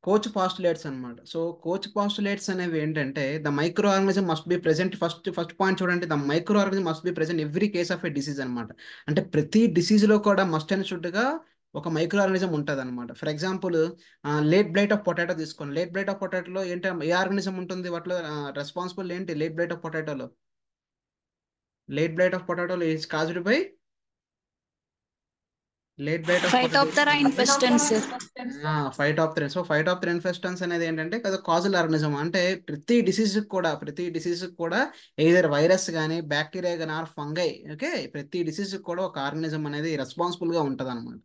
Coach postulates అనమాట. So Koch postulates అనేవి ఏంటంటే the microorganism must be present. First point చూడండి, the microorganism must be present every case of a disease అనమాట. అంటే ప్రతి డిసీజ్లో కూడా మస్ట్ అండ్ షుడ్గా ఒక మైక్రో ఆర్గనిజం ఉంటుంది అనమాట. For example late blight of potato తీసుకోండి. లేట్ బ్లైట్ ఆఫ్ పొటాటోలో ఏంటి, ఏ ఆర్గనిజం ఉంటుంది వాటిలో రెస్పాన్సిబుల్ ఏంటి? లేట్ బ్లైట్ ఆఫ్ పొటాటోలో లేట్ బ్లైట్ ఆఫ్ పొటాటోలో is caused by late blight of potato. Phytophthora infestans, sir. Phytophthora. So Phytophthora infestans అనేది ఏంటంటే అది కాజల్ ఆర్గనిజం. అంటే ప్రతి డిసీజ్ కూడా ఎయిదర్ వైరస్ కానీ బ్యాక్టీరియా కానీ ఆర్ ఫంగై. ఓకే, ప్రతి డిసీజ్ కూడా ఒక ఆర్గనిజం అనేది రెస్పాన్సిబుల్ గా ఉంటుంది అనమాట.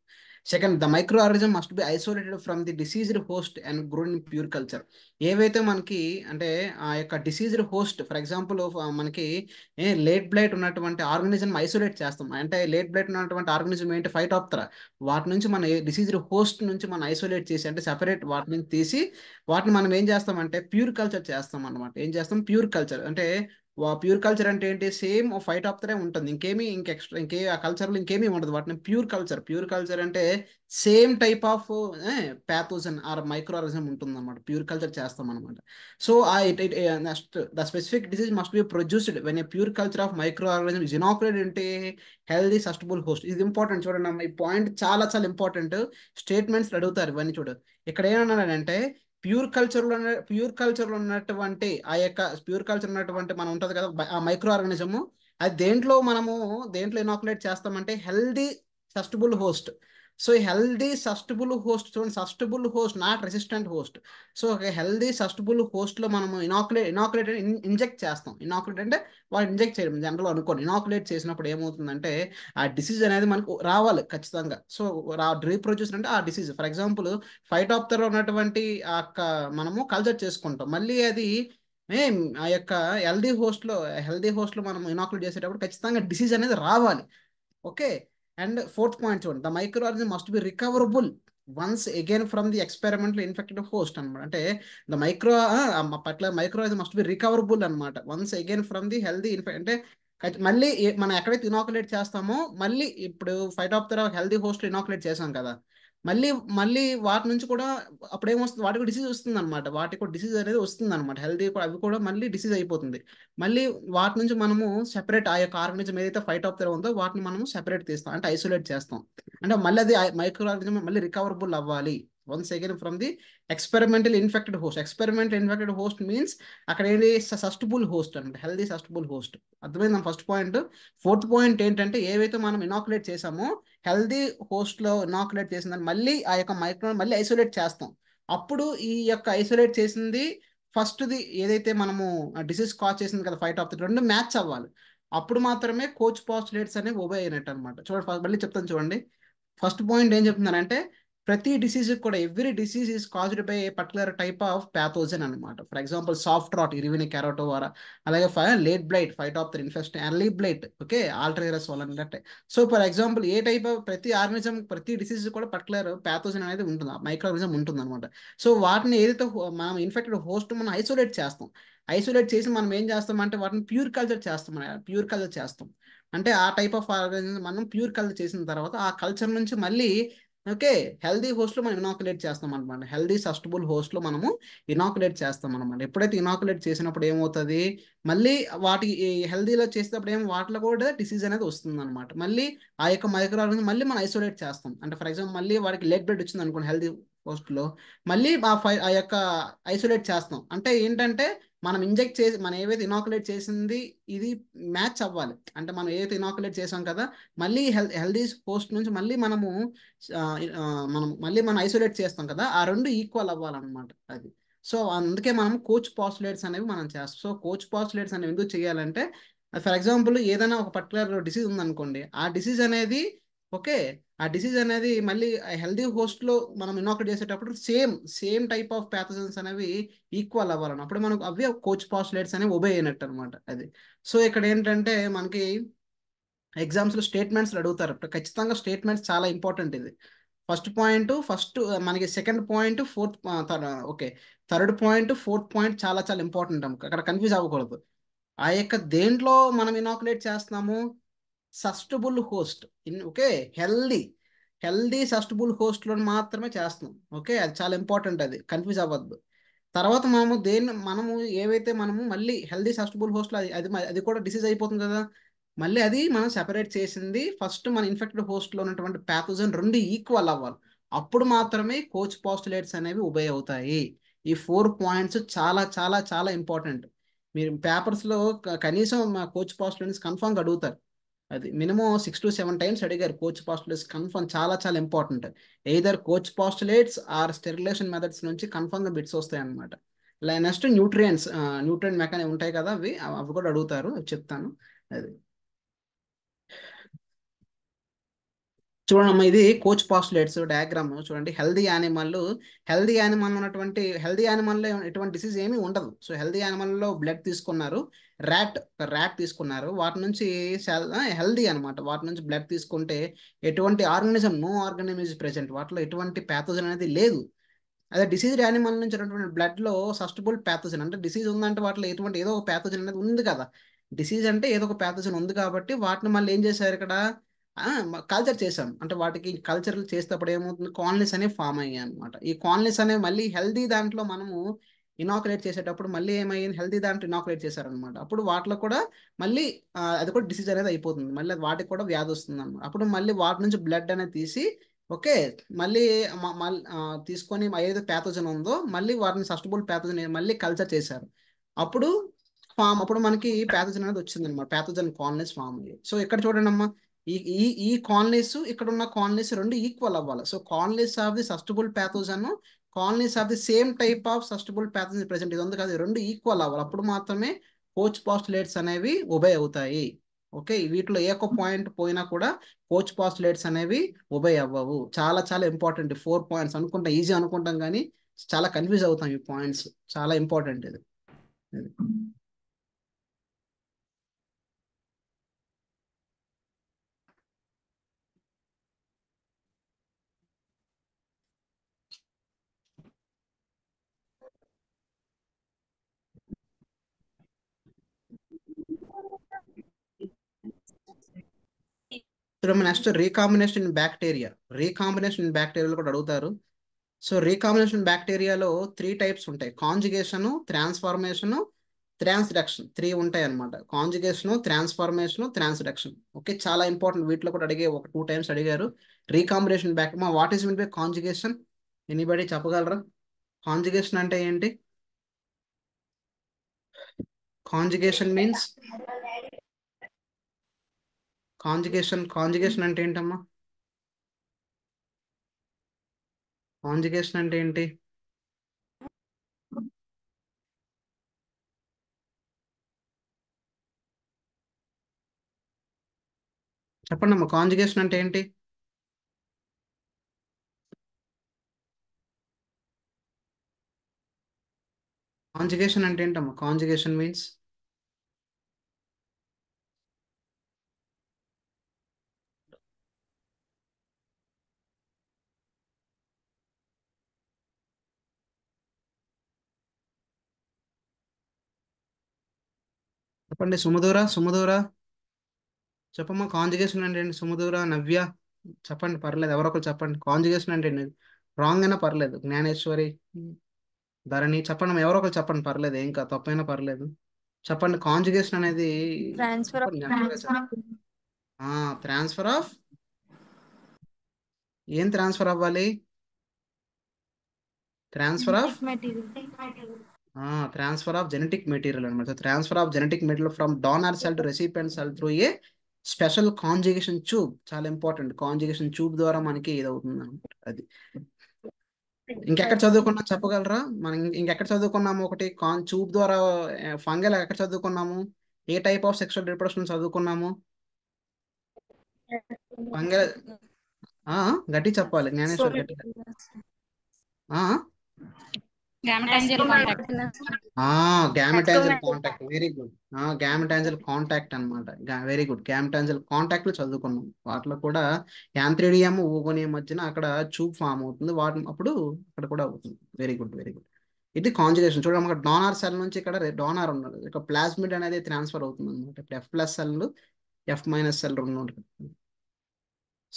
Second, the microorganism must B isolated from the deceased host and grown in pure culture. ఏవైతే మనకి అంటే ఆ యొక్క డిసీజ్డ్ హోస్ట్, ఫర్ ఎగ్జాంపుల్ మనకి లేట్ బ్లైట్ ఉన్నటువంటి ఆర్గనిజం ఐసోలేట్ చేస్తాం. అంటే లేట్ బ్లైట్ ఉన్నటువంటి ఆర్గనిజం ఏంటి? ఫైట్ ఆఫ్ వాటి నుంచి మన డిసీజ్డ్ హోస్ట్ నుంచి మనం ఐసోలేట్ చేసి, అంటే సెపరేట్ వాటి నుంచి తీసి వాటిని మనం ఏం చేస్తామంటే ప్యూర్ కల్చర్ చేస్తాం అనమాట. ఏం చేస్తాం? Pure culture. అంటే ప్యూర్ కల్చర్ అంటే ఏంటి? సేమ్ ఫైట్ ఆఫ్ త్రే ఉంటుంది, ఇంకేమీ ఇంకెక్స్ట్రా ఇంకే ఆ కల్చర్లో ఇంకేమీ ఉండదు. వాటిని ప్యూర్ కల్చర్ అంటే same type of pathogen or microorganism ఉంటుంది అనమాట. ప్యూర్ కల్చర్ చేస్తాం అనమాట. So next, the specific disease must be produced when a pure culture of microorganism is inoculated into healthy susceptible host. ఇది important చూడండి అమ్మ, ఈ point చాలా చాలా ఇంపార్టెంట్. స్టేట్మెంట్స్ అడుగుతారు ఇవన్నీ. చూడు ఇక్కడ ఏమన్నాడంటే ప్యూర్ కల్చర్లో ఉన్నటువంటి ఆ యొక్క ప్యూర్ కల్చర్ ఉన్నటువంటి మనం ఉంటుంది కదా ఆ మైక్రో ఆర్గానిజము, అది దేంట్లో ఇనాకులేట్ చేస్తామంటే హెల్దీ సస్టబుల్ హోస్ట్. సో ఈ హెల్దీ సస్టబుల్ హోస్ట్ చూడండి, susceptible host not resistant host. So ఒక హెల్దీ సస్టబుల్ హోస్ట్లో మనము ఇనాకులేట్ ఇంజెక్ట్ చేస్తాం. ఇనాకులేట్ అంటే వాడు ఇంజెక్ట్ చేయడం జనరల్ అనుకోండి. ఇనాకులేట్ చేసినప్పుడు ఏమవుతుందంటే ఆ డిసీజ్ అనేది మనకు రావాలి ఖచ్చితంగా. సో రీప్రొడ్యూస్ అంటే ఆ డిసీజ్, ఫర్ ఎగ్జాంపుల్ ఫైటాప్తెరా ఉన్నటువంటి ఆ మనము కల్చర్ చేసుకుంటాం. మళ్ళీ అది ఆ యొక్క హెల్దీ హోస్ట్లో మనం ఇనాకులేట్ చేసేటప్పుడు ఖచ్చితంగా డిసీజ్ అనేది రావాలి. ఓకే. అండ్ ఫోర్త్ పాయింట్ చూడండి, the microorganism must be recoverable once again from the experimental infected host అనమాట. అంటే the microorganism must be recoverable అనమాట once again from the healthy అంటే మళ్ళీ మనం ఎక్కడైతే ఇనాకులేట్ చేస్తామో, మళ్ళీ ఇప్పుడు ఫైటాప్తెరా హెల్దీ హోస్ట్ ఇనాకులేట్ చేసాం కదా, మళ్ళీ మళ్ళీ వాటి నుంచి కూడా అప్పుడు ఏమొస్తుంది, వాటికి కూడా డిసీజ్ వస్తుంది అనమాట. వాటికి కూడా డిసీజ్ అనేది వస్తుంది అనమాట. హెల్దీ కూడా అవి కూడా మళ్ళీ డిసీజ్ అయిపోతుంది. మళ్ళీ వాటి నుంచి మనము సెపరేట్ ఆ యొక్క ఆర్గనిజం ఏదైతే ఫైట్ ఆఫ్ ఉందో వాటిని మనము సెపరేట్ తీస్తాం, అంటే ఐసోలేట్ చేస్తాం. అంటే మళ్ళీ అది మైక్రో ఆర్గనిజం మళ్ళీ రికవరబుల్ అవ్వాలి once again from the experimental infected host means అక్కడ ఏంటి? సస్టబుల్ హోస్ట్ అనమాట, హెల్దీ సస్టబుల్ హోస్ట్. అర్థమైంది ఫస్ట్ పాయింట్. ఫోర్త్ పాయింట్ ఏంటంటే ఏవైతే మనం ఇనాకులేట్ చేసామో హెల్దీ హోస్ట్లో ఇనాకులేట్ చేసిందని మళ్ళీ ఆ యొక్క మైక్రో మళ్ళీ ఐసోలేట్ చేస్తాం. అప్పుడు ఈ యొక్క ఐసోలేట్ చేసింది ఫస్ట్ది ఏదైతే మనము డిసీజ్ కాజ్ చేసింది కదా ఫైట్ ఆఫ్ ది రెండు మ్యాచ్ అవ్వాలి. అప్పుడు మాత్రమే కోచ్ పాస్టులేట్స్ అనేవి ఒబే అయినట్టు అనమాట. చూడండి మళ్ళీ చెప్తాను చూడండి. ఫస్ట్ పాయింట్ ఏం చెప్తున్నానంటే ప్రతి డిసీజ్ కూడా every disease is caused by a particular type of pathogen అనమాట. For example soft rot Erwinia carotovora, అలాగే late blight Phytophthora infestans, early blight okay Alternaria వల్ల అంటే. So for example a type of ప్రతి disease కూడా particular pathogen అనేది ఉంటుంది, micro organism ఉంటుంది అనమాట. సో వాటిని ఏదైతే మనం ఇన్ఫెక్టెడ్ హోస్ట్ మనం ఐసోలేట్ చేస్తాం. ఐసోలేట్ చేసి మనం ఏం చేస్తాం అంటే వాటిని ప్యూర్ కల్చర్ చేస్తాం. అంటే ఆ టైప్ ఆఫ్ ఆర్గనిజం మనం ప్యూర్ కల్చర్ చేసిన తర్వాత ఆ కల్చర్ నుంచి మళ్ళీ ఓకే హెల్దీ హోస్ట్లో మనం ఇనాకులేట్ చేస్తాం అనమాట. హెల్దీ సస్టబుల్ హోస్ట్లో మనము ఇనాకులేట్ చేస్తాం అనమాట. ఎప్పుడైతే ఇనాకులేట్ చేసినప్పుడు ఏమవుతుంది, మళ్ళీ వాటి హెల్దీలో చేసేటప్పుడు వాటిలో కూడా డిసీజ్ అనేది వస్తుంది అనమాట. మళ్ళీ ఆ యొక్క మైక్రో ఆర్గనిజం మళ్ళీ మనం ఐసోలేట్ చేస్తాం. అంటే ఫర్ ఎగ్జాంపుల్ మళ్ళీ వాడికి లెగ్ బ్లడ్ వచ్చింది అనుకోండి హెల్దీ హోస్ట్లో, మళ్ళీ ఆ యొక్క ఐసోలేట్ చేస్తాం. అంటే ఏంటంటే మనం ఏవైతే ఇనాకులేట్ చేసింది ఇది మ్యాచ్ అవ్వాలి. అంటే మనం ఏదైతే ఇనాకులేట్ చేసాం కదా, మళ్ళీ హెల్దీ హోస్ట్ నుంచి మళ్ళీ ఆ, ఆ, మనం ఐసోలేట్ చేస్తాం కదా, ఆ రెండు ఈక్వల్ అవ్వాలన్నమాట అది. సో అందుకే మనం కోచ్ పాస్టులేట్స్ అనేవి మనం చేస్తాం. సో కోచ్ పాస్టులేట్స్ అనేవి ఎందుకు చేయాలంటే ఫర్ ఎగ్జాంపుల్ ఏదైనా ఒక పర్టికులర్ డిసీజ్ ఉందనుకోండి, ఆ డిసీజ్ అనేది మళ్ళీ హెల్దీ హోస్ట్లో మనం ఇనాకులేట్ చేసేటప్పుడు సేమ్ టైప్ ఆఫ్ ప్యాథోజన్స్ అనేవి ఈక్వల్ అవ్వాలని, అప్పుడు మనకు అవి కోచ్ పాస్టులేట్స్ అనేవి ఒబే అయినట్టు అనమాట అది. సో ఇక్కడ ఏంటంటే మనకి ఎగ్జామ్స్లో స్టేట్మెంట్స్ అడుగుతారు ఖచ్చితంగా. స్టేట్మెంట్స్ చాలా ఇంపార్టెంట్. ఇది ఫస్ట్ మనకి second point okay third point fourth point చాలా చాలా ఇంపార్టెంట్. అక్కడ కన్ఫ్యూజ్ అవ్వకూడదు. ఆ యొక్క దేంట్లో మనం ఇనాకులేట్ చేస్తున్నాము? సస్టబుల్ host okay healthy healthy susceptible హోస్ట్లో మాత్రమే చేస్తున్నాం. ఓకే, అది చాలా ఇంపార్టెంట్, అది కన్ఫ్యూజ్ అవ్వద్దు. తర్వాత మనము ఏవైతే మనము మళ్ళీ హెల్దీ సస్టబుల్ హోస్ట్లో అది కూడా డిసీజ్ అయిపోతుంది కదా. మళ్ళీ అది మనం సెపరేట్ చేసింది ఫస్ట్ మన ఇన్ఫెక్టెడ్ హోస్ట్లో ఉన్నటువంటి ప్యాథోజన్ రెండు ఈక్వల్ అవ్వాలి. అప్పుడు మాత్రమే కోచ్ పాస్టులేట్స్ అనేవి ఉబే అవుతాయి. ఈ 4 పాయింట్స్ చాలా చాలా చాలా ఇంపార్టెంట్. మీరు పేపర్స్లో కనీసం మా కోచ్ పాస్టులేట్స్ కన్ఫామ్గా అడుగుతారు. అది మినిమం 6 to 7 times అడిగారు. కోచ్ పాస్టులేట్స్ కన్ఫర్మ్ చాలా చాలా important. Either Koch postulates or sterilisation methods నుంచి కన్ఫర్మ్గా బిట్స్ వస్తాయి అనమాట. నెక్స్ట్ న్యూట్రియంట్ మెకానిజం ఉంటాయి కదా, అవి అవి కూడా అడుగుతారు, చెప్తాను. అది చూడండి, ఇది కోచ్ పాస్టులేట్స్ డయాగ్రామ్ చూడండి. హెల్దీ యానిమల్లో ఎటువంటి డిసీజ్ ఏమీ ఉండదు. సో హెల్దీ యానిమల్లో బ్లడ్ తీసుకున్నారు. ర్యాట్ తీసుకున్నారు, వాటి నుంచి హెల్దీ అనమాట. వాటి నుంచి బ్లడ్ తీసుకుంటే ఎటువంటి organism, no organism is present, వాటిలో ఎటువంటి ప్యాథోజన్ అనేది లేదు. అదే డిసీజ్డ్ యానిమల్ నుంచి ఉన్నటువంటి బ్లడ్లో సస్టబుల్ ప్యాథోజన్, అంటే డిసీజ్ ఉందంటే వాటిలో ఏదో ఒక ప్యాథోజన్ అనేది ఉంది కదా. డిసీజ్ అంటే ఏదో ఒక ప్యాథోజన్ ఉంది కాబట్టి వాటిని మళ్ళీ ఏం చేశారు ఇక్కడ, కల్చర్ చేశాం. అంటే వాటికి కల్చర్లు చేసేటప్పుడు ఏమవుతుంది, కాలనీస్ అనేవి ఫామ్ అయ్యాయి అనమాట. ఈ కాలనీస్ అనేవి మళ్ళీ హెల్దీ దాంట్లో మనము ఇనాకులేట్ చేసేటప్పుడు మళ్ళీ ఏమైంది, హెల్దీ దాంట్లో ఇనాకులేట్ చేశారనమాట. అప్పుడు వాటిలో కూడా మళ్ళీ అది కూడా డిసీజ్ అనేది అయిపోతుంది. మళ్ళీ వాటికి కూడా వ్యాధి వస్తుంది అనమాట. అప్పుడు మళ్ళీ వాటి నుంచి బ్లడ్ అనేది తీసి, ఓకే, మళ్ళీ తీసుకొని ఏదో ప్యాథోజన్ ఉందో మళ్ళీ వాటిని సస్టబుల్ ప్యాథోజన్ మళ్ళీ కల్చర్ చేశారు. అప్పుడు అప్పుడు మనకి ప్యాథోజన్ అనేది వచ్చింది అనమాట. ప్యాథోజన్ కాలనీస్ ఫామ్ అయ్యాయి. సో ఇక్కడ చూడండి అమ్మా, ఈ ఈ ఈ కాలనీస్, ఇక్కడ ఉన్న కాలనీస్ రెండు ఈక్వల్ అవ్వాలి. So colonies of the susceptible pathogen, colonies of the same type of susceptible pathogen present, ఇది ఉంది కదా, రెండు ఈక్వల్ అవ్వాలి. అప్పుడు మాత్రమే కోచ్ పాస్టులేట్స్ అనేవి ఒబే అవుతాయి. ఓకే, వీటిలో ఏ ఒక్క పాయింట్ పోయినా కూడా కోచ్ పాస్టులేట్స్ అనేవి ఒబే అవ్వవు. చాలా చాలా ఇంపార్టెంట్. 4 పాయింట్స్ అనుకుంటాం, ఈజీ అనుకుంటాం కానీ చాలా కన్ఫ్యూజ్ అవుతాం. ఈ పాయింట్స్ చాలా ఇంపార్టెంట్ ఇది. ఇప్పుడు నెక్స్ట్ రీకాంబినేషన్ ఇన్ బ్యాక్టీరియాలో కూడా అడుగుతారు. సో రీకాంబినేషన్ బ్యాక్టీరియాలో 3 టైప్స్ ఉంటాయి: కాంజుగేషను, ట్రాన్స్ఫార్మేషను, ట్రాన్స్డక్షన్. 3 ఉంటాయి అనమాట: కాంజుగేషను, ట్రాన్స్ఫార్మేషను, ట్రాన్స్డక్షన్. ఓకే, చాలా ఇంపార్టెంట్. వీటిలో కూడా ఒక 2 times అడిగారు. Recombination what is mean by conjugation? Anybody చెప్పగలరా? కాంజుగేషన్ అంటే ఏంటి? కాంజుగేషన్ మీన్స్ కాంజుగేషన్ అంటే ఏంటమ్మా? కాంజుగేషన్ అంటే ఏంటి? చెప్పండి అమ్మా, కాంజుగేషన్ అంటే ఏంటి? కాంజుగేషన్ అంటే ఏంటమ్మా? కాంజుగేషన్ మీన్స్ చెప్పండి. సుమధురా చెప్పమ్మా, కాంజుగేషన్ అంటే ఏంటి? సుమధుర, నవ్య చెప్పండి, పర్లేదు, ఎవరో ఒకరు చెప్పండి. కాంజుగేషన్ అంటే ఏంటి? రాంగ్ అయినా పర్లేదు. జ్ఞానేశ్వరి, ధరణి చెప్పండి. ఎవరో ఒకరు చెప్పండి, పర్లేదు, ఏం కాదు, తప్పైనా పర్లేదు. చెప్పండి, కాంజుగేషన్ అనేది ట్రాన్స్ఫర్ ఆఫ్ చెప్పండి. ట్రాన్స్ఫర్ ఆఫ్ ఏం ట్రాన్స్ఫర్ అవ్వాలి? Transfer of material. Transfer of genetic material అనమాట. Transfer of genetic material from donor cell to recipient cell through a special conjugation tube. చాలా ఇంపార్టెంట్. కాంజుగేషన్ ట్యూబ్ ద్వారా మనకి ఇది అవుతుంది అనమాట. అది ఇంకెక్కడ చదువుకున్నా చెప్పగలరా? మనం ఇంకెక్కడ చదువుకున్నాము? ఒకటి ట్యూబ్ ద్వారా ఫంగల్ ఎక్కడ చదువుకున్నాము? ఏ టైప్ ఆఫ్ సెక్షువల్ రిప్రొడక్షన్ చదువుకున్నాము? ఫంగల్ గట్టి చెప్పాలి జ్ఞానేశ్వర్, గట్టిగా. ఆ gametangial contact. Gametangial contact, very good. Gametangial contact అనమాట. Very good. గ్యామెటాంజల్ కాంటాక్ట్లు చదువుకున్నాం. వాటిలో కూడా యాంథ్రిడియం, ఓగోనియం మధ్యన అక్కడ ట్యూబ్ ఫామ్ అవుతుంది. అప్పుడు అక్కడ కూడా అవుతుంది. Very good, very good. ఇది కాంజుగేషన్. చూడండి, అక్కడ డోనార్ సెల్ నుంచి ఇక్కడ డోనార్ ఉన్నాడు, ఇక్కడ ప్లాస్మిడ్ అనేది ట్రాన్స్ఫర్ అవుతుంది అనమాట. ఇప్పుడు F+ సెల్, F- సెల్ రెండు ఉంటాయి.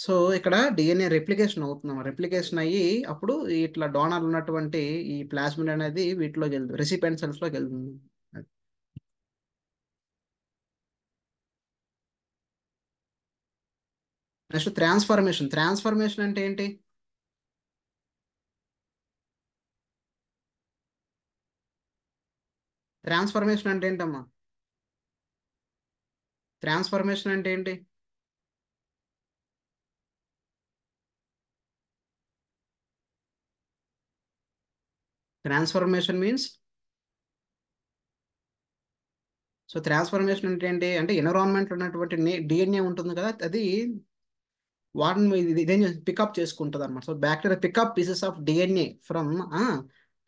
సో ఇక్కడ డిఎన్ఏ రెప్లికేషన్ అవుతున్నాం, రెప్లికేషన్ అయ్యి అప్పుడు ఇట్లా డోనర్ ఉన్నటువంటి ఈ ప్లాస్మిడ్ అనేది వీటిలోకి వెళ్తుంది, రెసిపియంట్ సెల్స్లోకి వెళ్తుంది. Next transformation. ట్రాన్స్ఫర్మేషన్ అంటే ఏంటి? ట్రాన్స్ఫర్మేషన్ అంటే ఏంటమ్మా? ట్రాన్స్ఫర్మేషన్ అంటే ఏంటి? ట్రాన్స్ఫర్మేషన్ మీన్స్, సో ట్రాన్స్ఫర్మేషన్ అంటే ఏంటి అంటే ఎన్విరాన్మెంట్ ఉన్నటువంటి డిఎన్ఏ ఉంటుంది కదా, అది వాటిని ఇదేం పికప్ చేసుకుంటుంది అనమాట. So bacteria pick up pieces of DNA from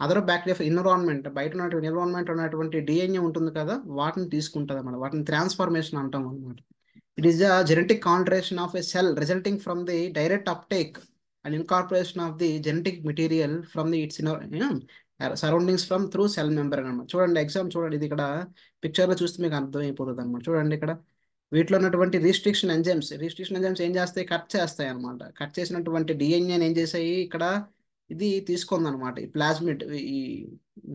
other bacteria environment, బయట ఉన్నటువంటి ఎన్విరాన్మెంట్ ఉన్నటువంటి డిఎన్ఏ ఉంటుంది కదా, వాటిని తీసుకుంటుంది అనమాట. వాటిని ట్రాన్స్ఫర్మేషన్ అంటాం అనమాట. It is the genetic contraction of a cell resulting from the direct uptake and incorporation of the genetic material from the its surroundings from through cell member అనమాట. చూడండి ఎగ్జామ్ చూడండి, ఇది ఇక్కడ పిక్చర్లో చూస్తే మీకు అర్థమైపోతుంది అనమాట. చూడండి ఇక్కడ వీటిలో ఉన్నటువంటి రిస్ట్రిక్షన్ ఎంజైమ్స్ ఏం చేస్తాయి? కట్ చేస్తాయి అనమాట. కట్ చేసినటువంటి డిఎన్ఏని ఏం చేసాయి ఇక్కడ, ఇది తీసుకుంది అనమాట. ఈ ప్లాస్మిడ్ ఈ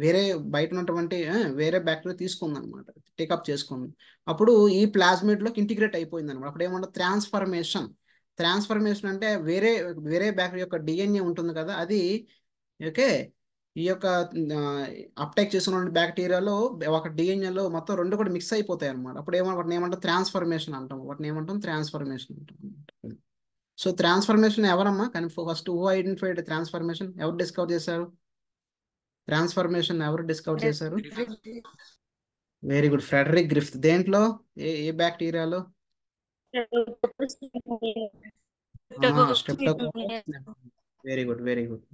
వేరే బయట ఉన్నటువంటి వేరే బ్యాక్టీరియా తీసుకుంది అనమాట, టేకప్ చేసుకుంది. అప్పుడు ఈ ప్లాస్మిడ్లోకి ఇంటిగ్రేట్ అయిపోయింది అనమాట. అప్పుడు ఏమంటారు? ట్రాన్స్ఫర్మేషన్. ట్రాన్స్ఫర్మేషన్ అంటే వేరే వేరే బ్యాక్టీరియా యొక్క డిఎన్ఏ ఉంటుంది కదా, అది ఓకే ఈ యొక్క అప్టేక్ చేసిన బ్యాక్టీరియాలో ఒక డిఎన్ఏలో మొత్తం రెండు కూడా మిక్స్ అయిపోతాయి అనమాట. అప్పుడు వాటిని ఏమంటాం? ట్రాన్స్ఫర్మేషన్ అంటాం. వాటిని ఏమంటాం? ట్రాన్స్ఫర్మేషన్ అంటాం. సో ట్రాన్స్ఫర్మేషన్ ఎవరమ్మా కానీ ఫస్ట్ హూ ఐడెంటిఫైడ్ ట్రాన్స్ఫర్మేషన్? ఎవరు డిస్కవర్ చేశారు ట్రాన్స్ఫర్మేషన్? ఎవరు డిస్కవర్ చేశారు? Very good, Frederick Griffith. దేంట్లో? ఏ ఏ బ్యాక్టీరియాలో? Streptococcus. Very good, very good.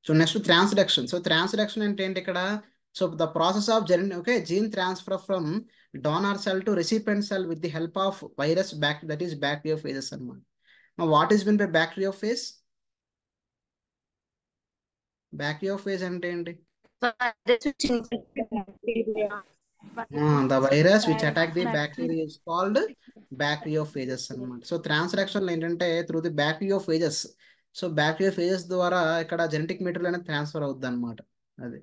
So next transduction. So transduction అంటే ఏంటి ఇక్కడ? So the process of gene transfer from donor cell to recipient cell with the help of virus that is bacteriophages అనమాట. What is mean by bacteriophage? Bacteriophage అంటే ఏంటి? The virus which attack the bacteria is called బ్యాక్టీరియోఫేజెస్ అనమాట. So transduction ఏంటంటే through the బ్యాక్టీరియోఫేజెస్. So బ్యాక్టీరియోఫేజెస్ ద్వారా ఇక్కడ genetic material అనేది transfer అవుద్ది అనమాట. అది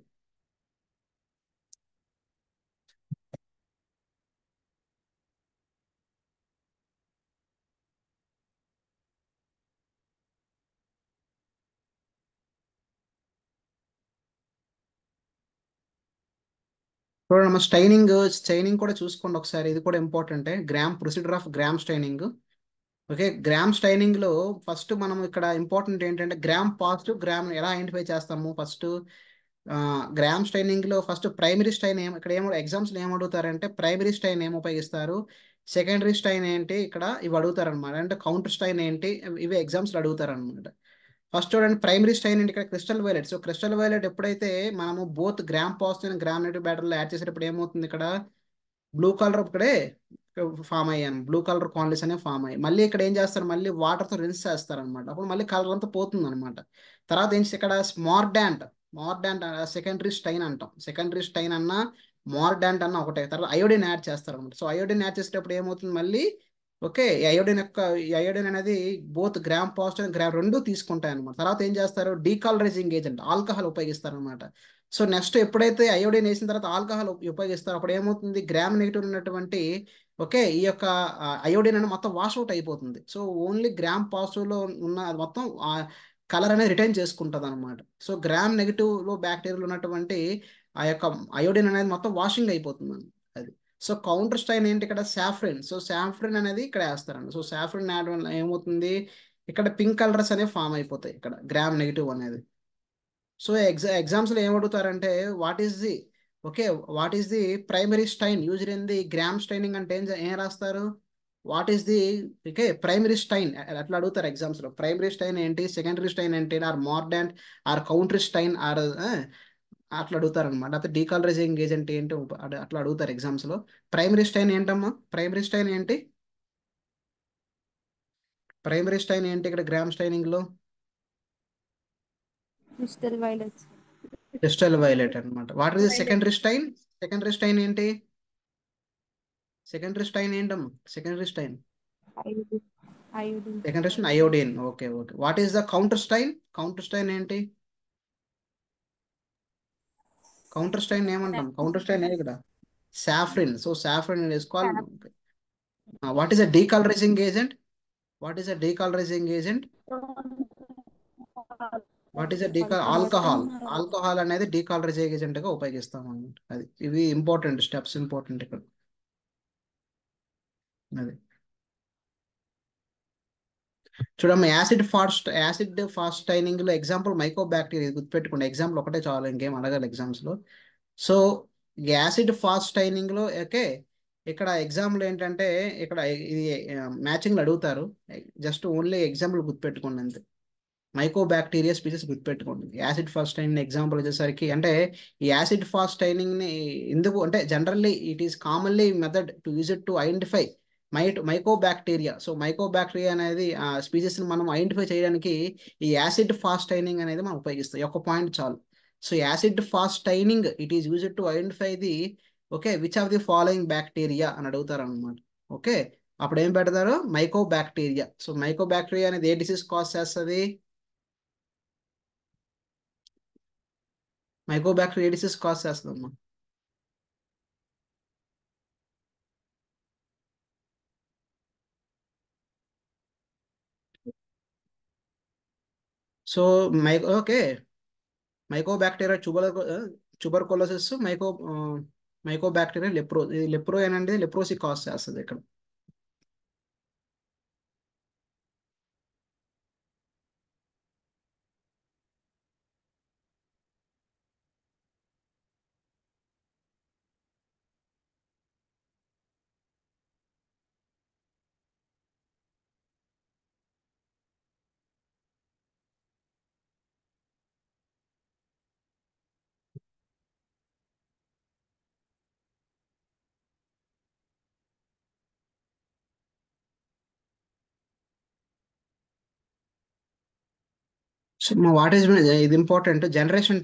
చూడండి. స్టైనింగ్, స్టైనింగ్ కూడా చూసుకోండి ఒకసారి, ఇది కూడా ఇంపార్టెంటే. Procedure of gram staining. Okay, gram staining లో ఫస్ట్ మనం ఇక్కడ ఇంపార్టెంట్ ఏంటంటే గ్రామ్ పాజిటివ్ గ్రామ్ ఎలా ఐడెంటిఫై చేస్తాము? ఫస్ట్ గ్రామ్ స్టైనింగ్ లో ఫస్ట్ ప్రైమరీ స్టైన్ ఇక్కడ ఎగ్జామ్స్ ఏం అడుగుతారంటే ప్రైమరీ స్టైన్ ఏం ఉపయోగిస్తారు, సెకండరీ స్టైన్ ఏంటి, ఇక్కడ ఇవి అడుగుతారు అనమాట. అంటే కౌంటర్ స్టైన్ ఏంటి, ఇవి ఎగ్జామ్స్ అడుగుతారు అనమాట. ఫస్ట్ చూడండి, ప్రైమరీ స్టైన్ అంటే ఇక్కడ crystal violet. So crystal violet ఎప్పుడైతే మనము both Gram positive and Gram negative బ్యాటర్లో యాడ్ చేసేటప్పుడు ఏమవుతుంది? ఇక్కడ బ్లూ కలర్ ఇక్కడే ఫామ్ అయ్యాను, బ్లూ కలర్ కాలనీస్ అనేవి ఫామ్ అయ్యాయి. మళ్ళీ ఇక్కడ ఏం చేస్తారు? మళ్ళీ వాటర్తో రిన్స్ చేస్తారు అనమాట. అప్పుడు మళ్ళీ కలర్ అంతా పోతుంది అనమాట. తర్వాత ఏం ఇక్కడ మార్డాంట్, మార్డాంట్ సెకండరీ స్టైన్ అంటాం. సెకండరీ స్టైన్ అన్న మార్డాంట్ అన్న ఒకటే. తర్వాత అయోడిన్ యాడ్ చేస్తారు అనమాట. సో అయోడిన్ యాడ్ చేసేటప్పుడు ఏమవుతుంది? మళ్ళీ ఓకే ఈ అయోడిన్ అనేది బోత్ గ్రామ్ పాజిటివ్ గ్రామ్ రెండు తీసుకుంటాయి అనమాట. తర్వాత ఏం చేస్తారు? డీకలరైజింగ్ ఏజెంట్ ఆల్కహాల్ ఉపయోగిస్తారు అనమాట. సో నెక్స్ట్ ఎప్పుడైతే అయోడిన్ వేసిన తర్వాత ఆల్కహాల్ ఉపయోగిస్తారో అప్పుడు ఏమవుతుంది? గ్రామ్ నెగిటివ్ ఉన్నటువంటి ఓకే ఈ యొక్క అయోడిన్ అనేది మొత్తం వాష్ అవుట్ అయిపోతుంది. సో ఓన్లీ గ్రామ్ పాజిటివ్ లో ఉన్న అది మొత్తం కలర్ అనేది రిటైన్ చేసుకుంటుంది అనమాట. సో గ్రామ్ నెగిటివ్ లో బ్యాక్టీరియాలో ఉన్నటువంటి ఆ యొక్క అయోడిన్ అనేది మొత్తం వాషింగ్ అయిపోతుంది అది. సో కౌంటర్ స్టైన్ ఏంటి? ఇక్కడ సాఫ్రిన్. సో సాఫ్రిన్ అనేది ఇక్కడ వేస్తారండి. సో సాఫ్రిన్ యాడ్ వల్ల ఏమవుతుంది? ఇక్కడ పింక్ కలర్స్ అనేవి ఫామ్ అయిపోతాయి ఇక్కడ గ్రామ్ నెగిటివ్ అనేది. సో ఎగ్జామ్స్లో ఏం అడుగుతారంటే what is the okay what is the primary stain used in the Gram staining అంటే ఏం రాస్తారు? What is the okay primary stain అట్లా అడుగుతారు ఎగ్జామ్స్లో. ప్రైమరీ స్టైన్ ఏంటి, సెకండరీ స్టైన్ ఏంటి, or mordant or counter stain or అట్లా అడుగుతారు అనమాట. అయితే డీకలరైజింగ్ ఏజెంట్ ఏంటి అట్లా అడుగుతారు ఎగ్జామ్స్లో. ప్రైమరీ స్టైన్ ఏంటమ్మా? ప్రైమరీ స్టైన్ ఏంటి? ప్రైమరీ స్టైన్ ఏంటి ఇక్కడ గ్రామ్ స్టైనింగ్లో? Crystal violets. క్రిస్టల్ వైలెట్ అనమాట. What is secondary stain? Secondary stain ఏంటి? సెకండరీ స్టైన్ ఏంటమ్మా? Secondary stain. ఐదు ఐదు secondary stain iodine. Okay okay. What is the counter stain? Counter stain ఏంటి? కౌంటర్ స్టైన్ ఏమంటాం? కౌంటర్ స్టైన్ ఏది ఇక్కడ? సాఫ్రిన్. సో సాఫ్రిన్ వేసుకోవాలి. What is a decolourising agent? What is a decolourising agent? What is a alcohol. Alcohol అనేది డీకలరైజింగ్ agent గా ఉపయోగిస్తాం అన్నమాట. అది ఇవి ఇంపార్టెంట్ స్టెప్స్, ఇంపార్టెంట్ ఇక్కడ. అది చూడమ్మా, యాసిడ్ ఫాస్ట్ టైనింగ్ లో ఎగ్జాంపుల్ మైకో బ్యాక్టీరియా గుర్తుపెట్టుకోండి. ఎగ్జాంపుల్ ఒకటే చాలు, ఇంకేం అడగాలి ఎగ్జామ్స్ లో. సో యాసిడ్ ఫాస్ట్ టైనింగ్ లో ఓకే, ఇక్కడ ఎగ్జాంపుల్ ఏంటంటే ఇక్కడ ఇది మ్యాచింగ్లు అడుగుతారు. జస్ట్ ఓన్లీ ఎగ్జాంపుల్ గుర్తుపెట్టుకోండి అంతే. మైకో బ్యాక్టీరియా స్పీసెస్ గుర్తుపెట్టుకోండి. యాసిడ్ ఫాస్ట్ టైనింగ్ ఎగ్జాంపుల్ వచ్చేసరికి అంటే ఈ యాసిడ్ ఫాస్ట్ టైనింగ్ ని ఎందుకు అంటే generally it is commonly method to use it to identify myco bacteria. So myco bacteria అనేది ఆ స్పీసెస్ ని మనం ఐడెంటిఫై చేయడానికి ఈ యాసిడ్ ఫాస్ట్ టైనింగ్ అనేది మనం ఉపయోగిస్తాం. ఈ ఒక్క పాయింట్ చాలు. So acid fast staining it is used to identify the okay which of the following bacteria అని అడుగుతారు అనమాట. ఓకే, అప్పుడు ఏం పెడతారు? Myco bacteria. So myco bacteria అనేది ఏ డిసీజ్ కాజ్ చేస్తుంది? మైకోబ్యాక్టీరియా డిసీజ్ కాజ్ చేస్తుందమ్మా. So okay, mycobacteria tuberculosis, mycobacteria ఇది లెప్రో అనేది లెప్రోసి కాజ్ చేస్తుంది ఇక్కడ. సో వాట్ ఈస్ ఇది ఇంపార్టెంట్. జనరేషన్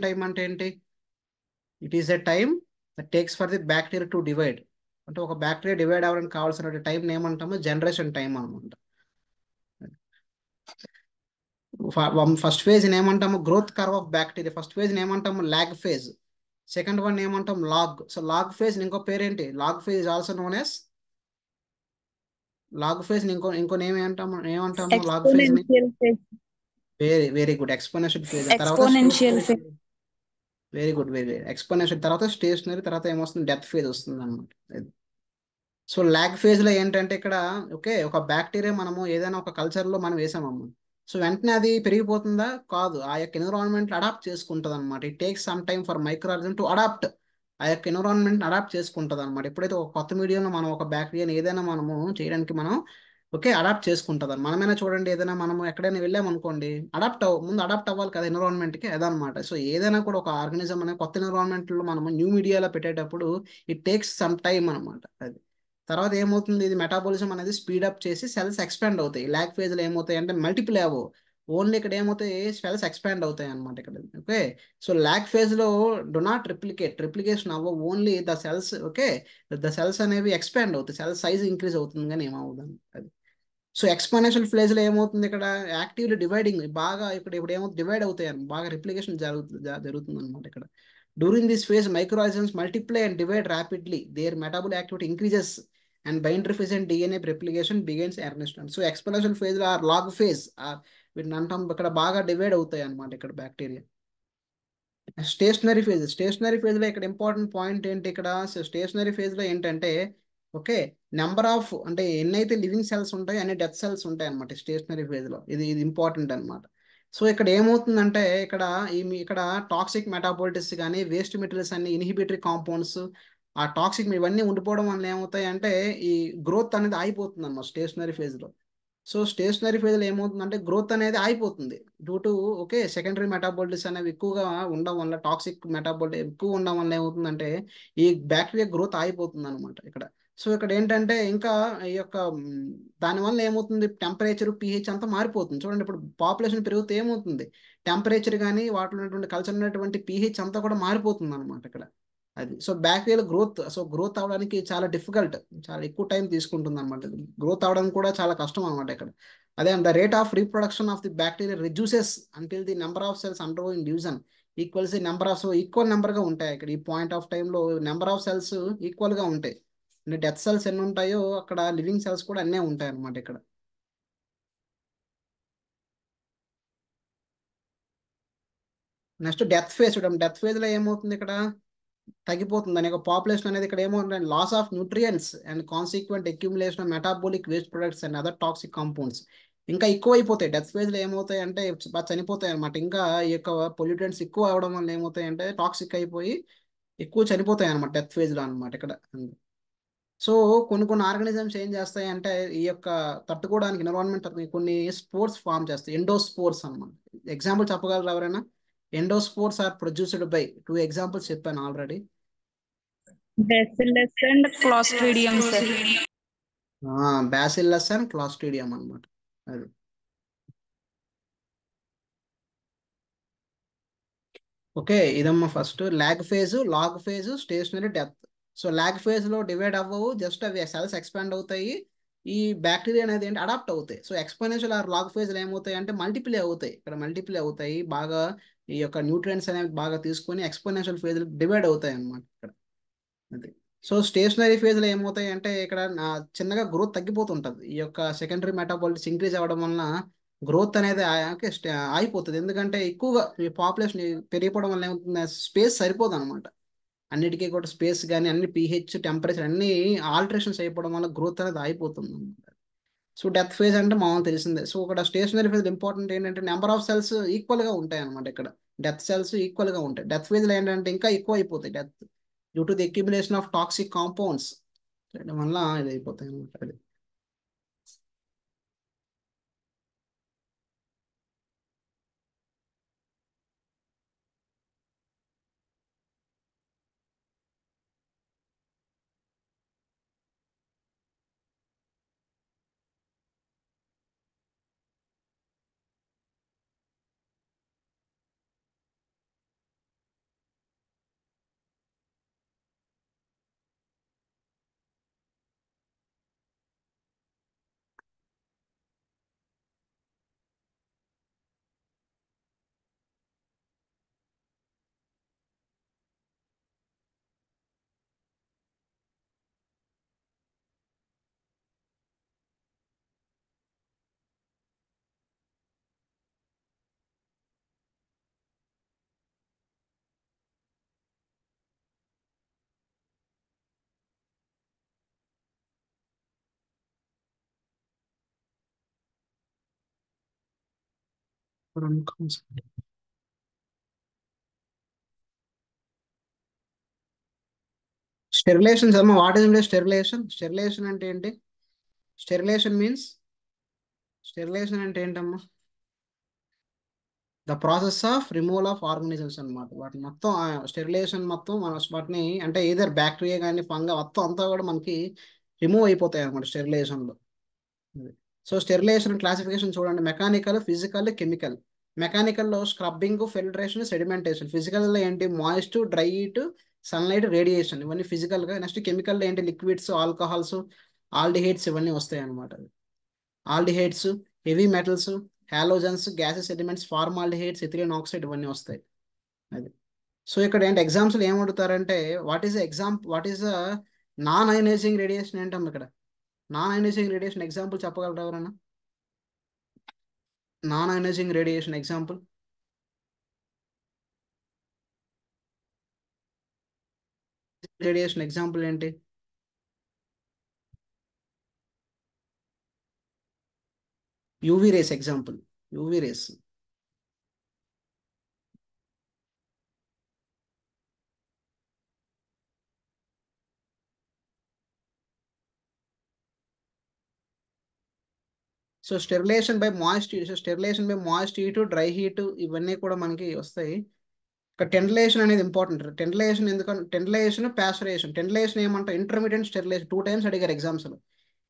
టైం అంటే ఏంటి? It is a time that takes for the bacteria to divide. అంటే ఒక బ్యాక్టీరియా డివైడ్ అవ్వడానికి కావాల్సిన టైం ఏమంటాము? జనరేషన్ టైం అనమాట. ఫస్ట్ ఫేజ్ ఏమంటాము? Growth curve of bacteria. First phase ఏమంటాము? Lag phase. సెకండ్ వన్ ఏమంటాం? లాగ్. సో లాగ్ ఫేజ్ ఇంకో పేరేంటి? Lag phase also known as lag phase. ఇంకో నేమ్ ఏమంటాము లాగ్ ఫేజ్ ని? Exponential phase. Very very good, exponential phase. తర్వాత exponential phase. Very good, very exponential. తర్వాత stationary, తర్వాత ఏమొస్తుంది? డెత్ ఫేజ్ వస్తుంది అనమాట. సో ల్యాగ్ ఫేజ్ లో ఏంటంటే ఇక్కడ ఓకే ఒక బ్యాక్టీరియా మనము ఏదైనా ఒక కల్చర్ లో మనం వేసామమ్మ. సో వెంటనే అది పెరిగిపోతుందా? కాదు. ఆ యొక్క ఎన్విరాన్మెంట్ అడాప్ట్ చేసుకుంటుంది అనమాట. It takes some time for microorganism to adapt. ఆ యొక్క ఎన్విరాన్మెంట్ అడాప్ట్ చేసుకుంటుంది అనమాట. ఎప్పుడైతే ఒక కొత్త మీడియంలో మనం ఒక బ్యాక్టీరియాని ఏదైనా మనము చేయడానికి మనం ఓకే అడాప్ట్ చేసుకుంటుంది. మనమైనా చూడండి, ఏదైనా మనము ఎక్కడైనా వెళ్ళామనుకోండి, ముందు అడాప్ట్ అవ్వాలి కదా ఎన్విరాన్మెంట్కి, అదనమాట. సో ఏదైనా కూడా ఒక ఆర్గనిజం అనేది కొత్త ఎన్విరాన్మెంట్లో మనము న్యూ మీడియాలో పెట్టేటప్పుడు ఇట్ టేక్స్ సమ్ టైమ్ అనమాట. అది తర్వాత ఏమవుతుంది? ఇది మెటాబాలిజం అనేది స్పీడప్ చేసి సెల్స్ ఎక్స్పాండ్ అవుతాయి. ల్యాగ్ ఫేజ్లో ఏమవుతాయి అంటే మల్టిపుల్ అవ్వవు, ఓన్లీ ఇక్కడ ఏమవుతాయి? సెల్స్ ఎక్స్పాండ్ అవుతాయి అనమాట ఇక్కడ. ఓకే, సో ల్యాగ్ ఫేజ్లో డు నాట్ రిప్లికేషన్ అవ్వవు, only the cells okay the cells అనేవి ఎక్స్పాండ్ అవుతాయి, సెల్ సైజ్ ఇంక్రీజ్ అవుతుంది కానీ ఏమవుతుంది అది. సో ఎక్స్పోనెన్షియల్ ఫేజ్లో ఏమవుతుంది? ఇక్కడ యాక్టివ్లీ డివైడింగ్ బాగా ఇప్పుడు ఏమవుతుంది? డివైడ్ అవుతాయి బాగా, రిప్లికేషన్ జరుగుతుంది అనమాట ఇక్కడ. During this phase microorganisms multiply and divide rapidly, their metabolic activity increases and binder phase and DNA replication begins earnest. So exponential phase or lag phase వీటిని అంటాం, ఇక్కడ బాగా డివైడ్ అవుతాయి అనమాట ఇక్కడ బ్యాక్టీరియా. స్టేషనరీ ఫేజ్ లో ఇక్కడ ఇంపార్టెంట్ పాయింట్ ఏంటి? ఇక్కడ స్టేషనరీ ఫేజ్ లో ఏంటంటే ఓకే నెంబర్ ఆఫ్ అంటే ఎన్నైతే లివింగ్ సెల్స్ ఉంటాయో అన్ని డెత్ సెల్స్ ఉంటాయి అనమాట స్టేషనరీ ఫేజ్ లో. ఇది ఇంపార్టెంట్ అనమాట. సో ఇక్కడ ఏమవుతుందంటే ఇక్కడ టాక్సిక్ మెటాబోలిటిస్ కానీ వేస్ట్ మెటీరియల్స్ అన్ని ఇన్హిబిటరీ కాంపౌండ్స్ ఆ టాక్సిక్ ఇవన్నీ ఉండిపోవడం వల్ల ఏమవుతాయి అంటే ఈ గ్రోత్ అనేది ఆగిపోతుంది అన్నమాట స్టేషనరీ ఫేజ్ లో. సో స్టేషనరీ ఫేజ్లో ఏమవుతుందంటే గ్రోత్ అనేది ఆగిపోతుంది డ్యూ టు ఓకే సెకండరీ మెటాబోలిట్స్ అనేవి ఎక్కువగా ఉండడం వల్ల, టాక్సిక్ మెటాబోలిట్ ఎక్కువ ఉండడం వల్ల ఏమవుతుందంటే ఈ బ్యాక్టీరియా గ్రోత్ ఆగిపోతుంది అనమాట ఇక్కడ. సో ఇక్కడ ఏంటంటే ఇంకా ఈ యొక్క దానివల్ల ఏమవుతుంది? టెంపరేచర్ pH అంతా మారిపోతుంది. చూడండి, ఇప్పుడు పాపులేషన్ పెరిగితే ఏమవుతుంది? టెంపరేచర్ కానీ వాటిలో ఉన్నటువంటి కల్చర్ ఉన్నటువంటి pH అంతా కూడా మారిపోతుంది అనమాట ఇక్కడ. అది. So bacterial growth, so growth అవడానికి చాలా డిఫికల్ట్, చాలా ఎక్కువ టైం తీసుకుంటుంది అనమాట. గ్రోత్ అవడానికి కూడా చాలా కష్టం అనమాట ఇక్కడ. అదే the rate of reproduction of the bacteria reduces until the number of cells undergoing division equals the number of, so equal నెంబర్గా ఉంటాయి ఇక్కడ. ఈ పాయింట్ ఆఫ్ టైంలో నెంబర్ ఆఫ్ సెల్స్ ఈక్వల్గా ఉంటాయి. అంటే డెత్ సెల్స్ ఎన్ని ఉంటాయో అక్కడ లివింగ్ సెల్స్ కూడా అన్నీ ఉంటాయి అనమాట ఇక్కడ. నెక్స్ట్ డెత్ ఫేజ్ చూడండి. డెత్ ఫేజ్లో ఏమవుతుంది ఇక్కడ, తగ్గిపోతుంది అనే పాపులేషన్ అనేది. ఇక్కడ ఏమవుతుందంటే loss of nutrients and consequent accumulation of metabolic waste products and other toxic compounds ఇంకా ఎక్కువ అయిపోతాయి. డెత్ ఫేజ్లో ఏమవుతాయి అంటే చనిపోతాయి అనమాట. ఇంకా ఈ యొక్క పొల్యూటెంట్స్ ఎక్కువ అవడం వల్ల ఏమవుతాయి అంటే టాక్సిక్ అయిపోయి ఎక్కువ చనిపోతాయి అనమాట డెత్ ఫేజ్లో అనమాట ఇక్కడ. సో కొన్ని కొన్ని ఆర్గానిజమ్స్ ఏం చేస్తాయి అంటే ఈ యొక్క తట్టుకోవడానికి ఎన్విరాన్మెంట్ కొన్ని స్పోర్ట్స్ ఫామ్ చేస్తాయి, ఎండోస్పోర్స్ అనమాట. ఎగ్జాంపుల్ చెప్పగలరు ఎవరైనా? Endospores are produced by, two examples చెప్పాను already. Bacillus and Clostridium, sir. Bacillus and clostridium అనమాట. అది. ఓకే, ఇదమ్మా first lag phase, lag phase, stationary death. So lag ఫేజ్లో డివైడ్ అవ్వవు, జస్ట్ అవి సెల్స్ ఎక్స్పాండ్ అవుతాయి. ఈ బ్యాక్టీరియా అనేది ఏంటి అడాప్ట్ అవుతాయి. సో ఎక్స్పోనెన్షియల్ ఆర్ లాగ్ ఫేజ్లో ఏమవుతాయి అంటే మల్టిప్లై అవుతాయి. ఇక్కడ మల్టిప్లై అవుతాయి బాగా, ఈ యొక్క న్యూట్రియంట్స్ అనేవి బాగా తీసుకొని ఎక్స్పోనెన్షియల్ ఫేజ్లో డివైడ్ అవుతాయి అన్నమాట ఇక్కడ. అది. సో స్టేషనరీ ఫేజ్లో ఏమవుతాయి అంటే ఇక్కడ చిన్నగా గ్రోత్ తగ్గిపోతుంటుంది. ఈ యొక్క సెకండరీ మెటాబాలిట్స్ ఇంక్రీజ్ అవ్వడం వలన గ్రోత్ అనేది ఆగిపోతుంది. ఎందుకంటే ఎక్కువగా ఈ పాపులేషన్ పెరిగిపోవడం వల్ల ఏమవుతుంది, స్పేస్ సరిపోదు అనమాట. అన్నిటికీ కూడా స్పేస్ కానీ అన్ని pH టెంపరేచర్ అన్ని ఆల్టరేషన్స్ అయిపోవడం వల్ల గ్రోత్ అనేది ఆగిపోతుంది అనమాట. సో డెత్ ఫేజ్ అంటే మామూలు తెలిసిందే. సో ఇక్కడ స్టేషనరీ ఫేజ్ ఇంపార్టెంట్ ఏంటంటే నెంబర్ ఆఫ్ సెల్స్ ఈక్వల్గా ఉంటాయి అనమాట ఇక్కడ. డెత్ సెల్స్ ఈక్వల్గా ఉంటాయి. డెత్ ఫేజ్లో ఏంటంటే ఇంకా ఎక్కువ అయిపోతాయి death due to the accumulation of toxic compounds చేయడం వల్ల ఇది అయిపోతాయి అనమాట. అది. స్టెరిలేషన్ అమ్మ, వాట్ ఇస్ స్టెరిలేషన్? స్టెరిలేషన్ అంటే ఏంటి? స్టెరిలేషన్ మీన్స్, స్టెరిలేషన్ అంటే ఏంటమ్మా? The process of removal of organisms అనమాట. వాటి మొత్తం స్టెరిలేషన్ మొత్తం మన వాటిని అంటే ఏదర్ బ్యాక్టీరియా కానీ ఫంగా మొత్తం అంతా కూడా మనకి రిమూవ్ అయిపోతాయి అనమాట స్టెరిలేషన్లో. సో స్టెరిలేషన్ క్లాసిఫికేషన్ చూడండి, మెకానికల్, ఫిజికల్, కెమికల్. మెకానికల్లో స్క్రబ్బింగ్, ఫిల్టరేషన్, సెడిమెంటేషన్. ఫిజికల్లో ఏంటి moist, dry heat, sunlight, radiation, ఇవన్నీ ఫిజికల్గా. నెక్స్ట్ కెమికల్లో ఏంటి లిక్విడ్స్, ఆల్కహాల్స్, ఆల్డిహైడ్స్ ఇవన్నీ వస్తాయి అనమాట. Aldehydes, heavy metals, halogens, gases, elements, formaldehydes, ethylene oxide ఇవన్నీ వస్తాయి. అది. సో ఇక్కడ ఏంటి ఎగ్జామ్స్లో ఏమడుగుతారంటే what is non ionising radiation ఏంటమ్మా ఇక్కడ? నాన్ అయనైజింగ్ రేడియేషన్ ఎగ్జాంపుల్ చెప్పగలరా ఎవరైనా? Non ionising radiation example. Radiation example ఏంటి? UV rays example. UV rays. So sterilisation by moist heat, dry heat ఇవన్నీ కూడా మనకి వస్తాయి. ఇక్కడ టెండలేషన్ అనేది ఇంపార్టెంట్. టెండలేషన్ ఎందుకంటే టెండలేషన్, ప్యాస్చరైజేషన్. టెండలేషన్ ఏమంటే ఇంటర్మీడియట్ స్టెరిలేషన్, 2 times అడిగారు ఎగ్జామ్స్లో.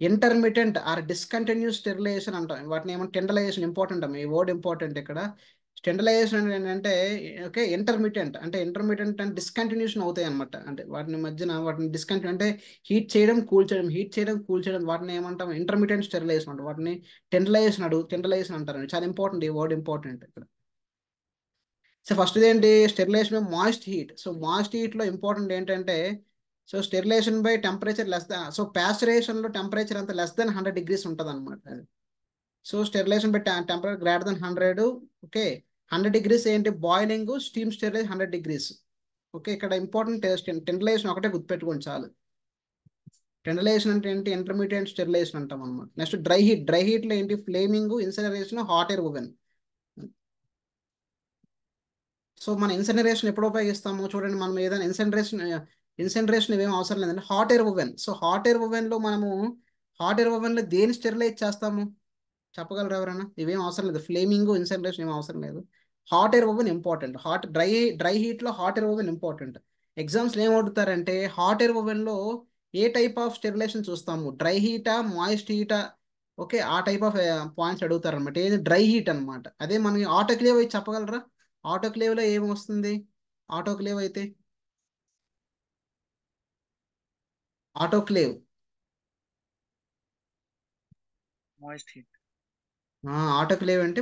ఇంటర్మీడియట్ ఆర్ డిస్కంటిన్యూస్ స్టెరిలేషన్ అంటాం. వాటిని ఏమంటే టెండలైజేషన్ ఇంపార్టెంట్ అమ్మ, ఈ వర్డ్ ఇంపార్టెంట్ ఇక్కడ. స్టెరిలైజేషన్ అంటే ఏంటంటే ఓకే ఇంటర్మీడియట్ అంటే అంటే డిస్కంటిన్యూషన్ అవుతాయి అనమాట. అంటే వాటిని మధ్యన వాటిని డిస్కంటిన్యూ అంటే హీట్ చేయడం కూల్ చేయడం హీట్ చేయడం కూల్ చేయడం వాటిని ఏమంటాం ఇంటర్మీడియట్ స్టెరిలైజేషన్ అంటారు. వాటిని టెంటలైజేషన్ అంటారు. చాలా ఇంపార్టెంట్, ఈ వర్డ్ ఇంపార్టెంట్ ఇక్కడ. సో ఫస్ట్ ఏంటి sterilisation moist heat. So moist హీట్లో ఇంపార్టెంట్ ఏంటంటే so sterilisation by temperature less than so ప్యాస్చరేషన్లో టెంపరేచర్ అంత లెస్ దాన్ 100 degrees ఉంటుంది అనమాట. So sterilisation by temperature greater than 100. Okay 100 degrees ఏంటి boiling, steam sterilise 100 degrees. Okay ఇక్కడ important tyndallisation ఒకటే గుర్తుపెట్టుకోండి చాలు. టెంటలైజేషన్ అంటే ఏంటి ఇంటర్మీడియట్ స్టెరిలైజేషన్ అంటాం అనమాట. నెక్స్ట్ డ్రై హీట్లో ఏంటి flaming, incineration, hot air oven. So మన ఇన్సెనరేషన్ ఎప్పుడు ఉపయోగిస్తాము చూడండి, మనం ఏదైనా ఇన్సెనరేషన్ ఇవేం అవసరం లేదండి. Hot air oven. So hot air ఓవెన్లో మనము హాట్ ఎయిర్ ఓవెన్లో దేని స్టెరిలైజ్ చేస్తాము చెప్పగలరు ఎవరైనా? ఇవేం అవసరం లేదు, ఫ్లేమింగ్ ఇన్సెనరేషన్ ఏం అవసరం లేదు. Hot air oven important. Dry హీట్లో హాట్ ఎయిర్ ఓవెన్ ఇంపార్టెంట్. ఎగ్జామ్స్లో ఏం అడుగుతారంటే హాట్ ఎయిర్ ఓవెన్లో ఏ టైప్ ఆఫ్ స్టెరిలైజేషన్ చూస్తాము, డ్రై హీటా మాయిస్ట్ హీటా. ఓకే ఆ టైప్ ఆఫ్ పాయింట్స్ అడుగుతారు అనమాట. ఏది డ్రై హీట్ అనమాట. అదే మనకి ఆటోక్లేవ్ అయితే చెప్పగలరా? ఆటోక్లేవ్లో ఏం వస్తుంది? ఆటోక్లేవ్ అయితే ఆటోక్లేవ్ మాయిస్ట్ హీట్. ఆటోక్లేవ్ అంటే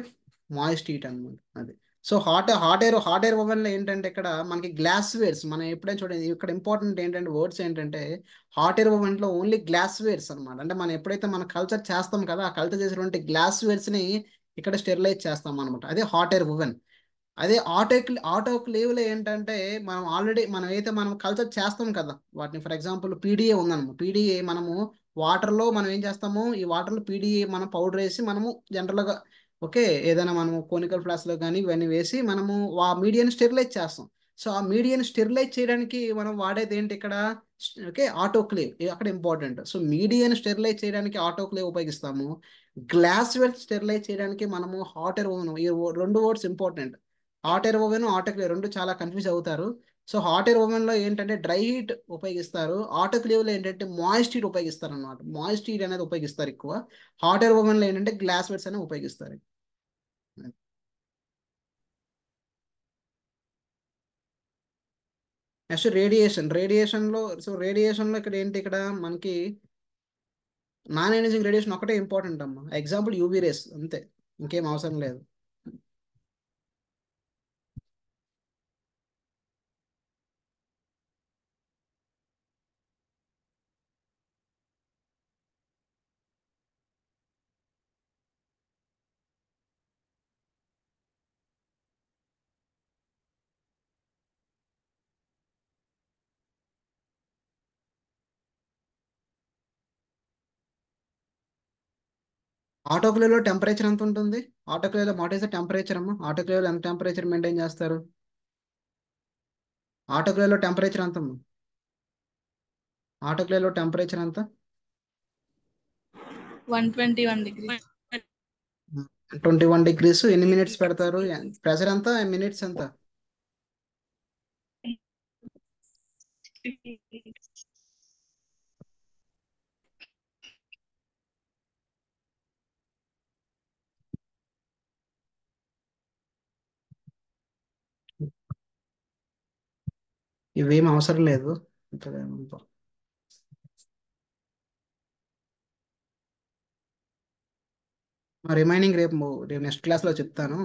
మాయిస్ట్ హీట్ అనమాట. అది సో హాట్ ఎయిర్ ఓవెన్లో ఏంటంటే ఇక్కడ మనకి గ్లాస్ వేర్స్ మనం ఎప్పుడైనా చూడండి ఇక్కడ ఇంపార్టెంట్ ఏంటంటే వర్డ్స్ ఏంటంటే హాట్ ఎయిర్ ఓవెన్లో ఓన్లీ గ్లాస్ వేర్స్ అనమాట. అంటే మనం ఎప్పుడైతే మనం కల్చర్ చేస్తాం కదా ఆ కల్చర్ చేసినటువంటి గ్లాస్ వేర్స్ని ఇక్కడ స్టెరిలైజ్ చేస్తాం అనమాట. అదే హాట్ ఎయిర్ ఓవెన్. అదే ఆటోక్లేవ్లో ఏంటంటే మనం అయితే మనం కల్చర్ చేస్తాం కదా వాటిని. ఫర్ ఎగ్జాంపుల్ పీడిఏ ఉందన్నమాట. పీడిఏ మనము వాటర్లో మనం ఏం చేస్తాము, ఈ వాటర్లో పీడిఏ మనం పౌడర్ వేసి మనము జనరల్గా ఓకే ఏదైనా మనము కోనికల్ ఫ్లాస్లో కానీ ఇవన్నీ వేసి మనము ఆ మీడియాని స్టెరిలైజ్ చేస్తాం. సో ఆ మీడియాని స్టెరిలైజ్ చేయడానికి మనం వాడేది ఏంటి ఇక్కడ ఓకే ఆటోక్లేవ్. ఇది అక్కడ ఇంపార్టెంట్. సో మీడియాని స్టెరిలైజ్ చేయడానికి ఆటోక్లేవ్ ఉపయోగిస్తాము. గ్లాస్ వెల్ స్టెరిలైజ్ చేయడానికి మనము హాట్ ఎయిర్ ఓవెన్. ఈ రెండు words important. Hot air oven autoclave రెండు చాలా కన్ఫ్యూజ్ అవుతారు. సో హాట్ ఎయిర్ ఓవెన్లో ఏంటంటే డ్రై హీట్ ఉపయోగిస్తారు, ఆటోక్లేవ్లో ఏంటంటే మాయిస్ట్ హీట్ ఉపయోగిస్తారు అనమాట. మాయిస్ట్ హీట్ అనేది ఉపయోగిస్తారు ఎక్కువ. హాట్ ఎయిర్ ఓవెన్లో ఏంటంటే గ్లాస్ వెట్స్ అనేవి ఉపయోగిస్తారు. నెక్స్ట్ రేడియేషన్లో ఇక్కడ ఏంటి ఇక్కడ మనకి నాన్ ఎనర్జింగ్ రేడియేషన్ ఒకటే ఇంపార్టెంట్ అమ్మా. ఎగ్జాంపుల్ యూవీ రేస్ అంతే, ఇంకేం అవసరం లేదు. ఆటోక్లేవ్లో టెంపరేచర్ ఎంత ఉంటుంది? ఆటోక్లేవ్లో వాట్ ఈస్ ద టెంపరేచర్ అమ్మా? ఆటోక్లేవ్లో ఎంత టెంపరేచర్ మెయింటైన్ చేస్తారు? ఆటోక్లేవ్లో టెంపరేచర్ ఎంత అమ్మా? ఆటోక్లేవ్లో టెంపరేచర్ ఎంత? 121 degrees. 21 degrees. ఎన్ని మినిట్స్ పెడతారు? ప్రెషర్ ఎంత, మినిట్స్ ఎంత? ఇవేం అవసరం లేదు. రిమైనింగ్ రేపు నెక్స్ట్ క్లాస్లో చెప్తాను.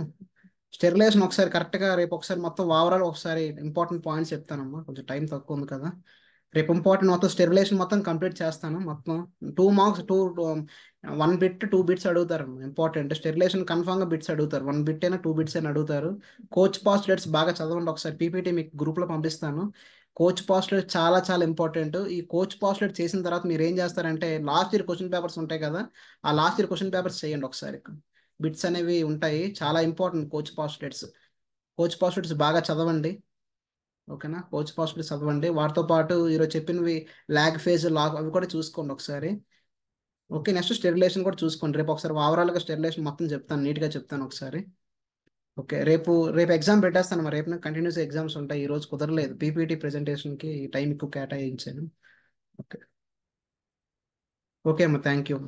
స్టెరిలైజేషన్ ఒకసారి కరెక్ట్గా రేపు ఒకసారి మొత్తం ఓవరాల్ ఒకసారి ఇంపార్టెంట్ పాయింట్స్ చెప్తానమ్మా. కొంచెం టైం తక్కువ ఉంది కదా. రేపు ఇంపార్టెంట్ మొత్తం స్టెరిలైజేషన్ మొత్తం కంప్లీట్ చేస్తాను. మొత్తం 2 మార్క్స్ 1 బిట్ 2 బిట్స్ అడుగుతారు. ఇంపార్టెంట్ స్టెరిలైజేషన్ కన్ఫామ్గా బిట్స్ అడుగుతారు. 1 బిట్ అయినా 2 బిట్స్ అయినా అడుగుతారు. కోచ్ పాస్టులేట్స్ బాగా చదవండి. ఒకసారి పీపీటీ మీకు గ్రూప్లో పంపిస్తాను. కోచ్ పాస్టులేట్ చాలా చాలా ఇంపార్టెంట్. ఈ కోచ్ పాస్టులేట్ చేసిన తర్వాత మీరు ఏం చేస్తారంటే లాస్ట్ ఇయర్ క్వశ్చన్ పేపర్స్ ఉంటాయి కదా ఆ లాస్ట్ ఇయర్ క్వశ్చన్ పేపర్స్ చేయండి ఒకసారి. బిట్స్ అనేవి ఉంటాయి, చాలా ఇంపార్టెంట్ కోచ్ పాస్టులేట్స్ బాగా చదవండి. ఓకేనా? కోచ్ పాస్టులేట్స్ చదవండి. వాటితో పాటు ఈరోజు చెప్పినవి లాగ్ ఫేజ్ లాగ్ అవి కూడా చూసుకోండి ఒకసారి. ఓకే నెక్స్ట్ స్టెరిలైజేషన్ కూడా చూసుకోండి. రేపు ఒకసారి ఓవరాల్గా స్టెరిలైజేషన్ మొత్తం చెప్తాను, నీట్గా చెప్తాను ఒకసారి. ఓకే రేపు ఎగ్జామ్ పెట్టేస్తాను. మరి రేపు కంటిన్యూస్ ఎగ్జామ్స్ ఉంటాయి. ఈ రోజు కుదరలేదు, పీపీటీ ప్రెజెంటేషన్కి టైం ఎక్కువ కేటాయించాను. ఓకే ఓకే అమ్మా, థ్యాంక్ యూ.